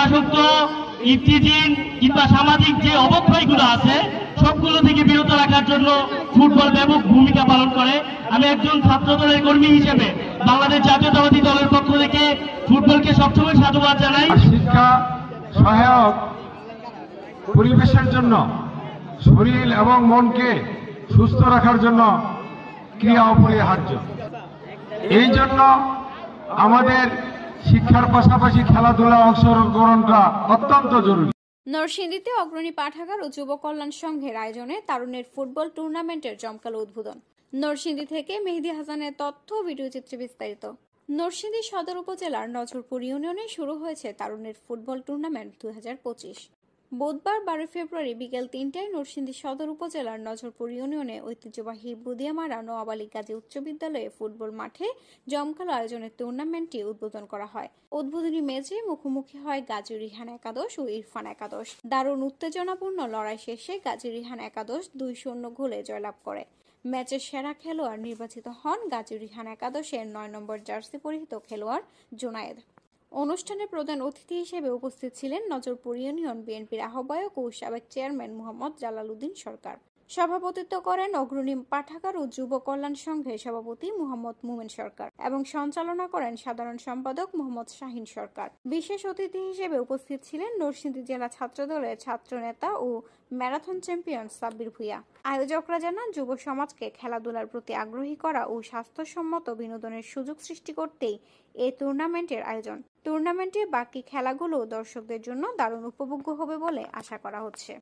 মাদকাসক্ত, ইফতিজিং কিংবা সামাজিক যে অবক্ষয়গুলো আছে সবগুলো থেকে বিরত রাখার জন্য ফুটবল ব্যাপক ভূমিকা পালন করে। আমি একজন ছাত্র দলের কর্মী হিসেবে বাংলাদেশ জাতীয়তাবাদী দলের পক্ষ থেকে ফুটবলকে সবসময় সাধুবাদ জানাই। শিক্ষা সহায়ক পরিবেশের জন্য, শরীর এবং মনকে সুস্থ রাখার জন্য ক্রীড়া অপরিহার্য। এই জন্য আমাদের শিক্ষার পাশাপাশি খেলাধুলা অংশগ্রহণটা অত্যন্ত জরুরি। নরসিংদীতে অগ্রণী পাঠাগার ও যুব কল্যাণ সংঘের আয়োজনে তারুণ্যের ফুটবল টুর্নামেন্টের জমকালো উদ্বোধন। নরসিংদী থেকে মেহেদী হাসানের তথ্য, ভিডিও চিত্রে বিস্তারিত। নরসিংদী সদর উপজেলার নজরপুর ইউনিয়নে শুরু হয়েছে তারুণ্যের ফুটবল টুর্নামেন্ট 2025। বুধবার 12 ফেব্রুয়ারি বিকেল 3টায় নরসিংদী সদর উপজেলার নজরপুর ইউনিয়নে ঐতিহ্যবাহী বুদিয়ামারা নওয়াব আলী গাজী উচ্চ বিদ্যালয়ে ফুটবল মাঠে জমকালো আয়োজনের টুর্নামেন্টটি উদ্বোধন করা হয়। উদ্বোধনী ম্যাচে মুখোমুখি হয় গাজী রিহান একাদশ ও ইরফান একাদশ। দারুণ উত্তেজনাপূর্ণ লড়াই শেষে গাজী রিহান একাদশ 2-0 গোলে জয়লাভ করে। ম্যাচের সেরা খেলোয়াড় নির্বাচিত হন গাজী রিহান একাদশের 9 নম্বর জার্সি পরিহিত খেলোয়াড় জুনায়েদ। অনুষ্ঠানে প্রধান অতিথি হিসেবে উপস্থিত ছিলেন নজরপুর ইউনিয়ন বিএনপির আহ্বায়ক ও সাবেক চেয়ারম্যান মোহাম্মদ জালাল উদ্দিন সরকার। সভাপতিত্ব করেন অগ্রণী পাঠাগার ও যুব কল্যাণ সংঘের সভাপতি মোহাম্মদ মুমিন সরকার এবং সঞ্চালনা করেন সাধারণ সম্পাদক মোহাম্মদ শাহিন সরকার। বিশেষ অতিথি হিসেবে উপস্থিত ছিলেন নরসিংদী জেলা ছাত্রদলের ছাত্র নেতা ও ম্যারাথন চ্যাম্পিয়ন সাব্বির ভুঁইয়া। আয়োজকরা জানান, যুব সমাজকে খেলাধুলার প্রতি আগ্রহী করা ও স্বাস্থ্যসম্মত বিনোদনের সুযোগ সৃষ্টি করতেই এই টুর্নামেন্টের আয়োজন। টুর্নামেন্টের বাকি খেলাগুলো দর্শকদের জন্য দারুণ উপভোগ্য হবে বলে আশা করা হচ্ছে।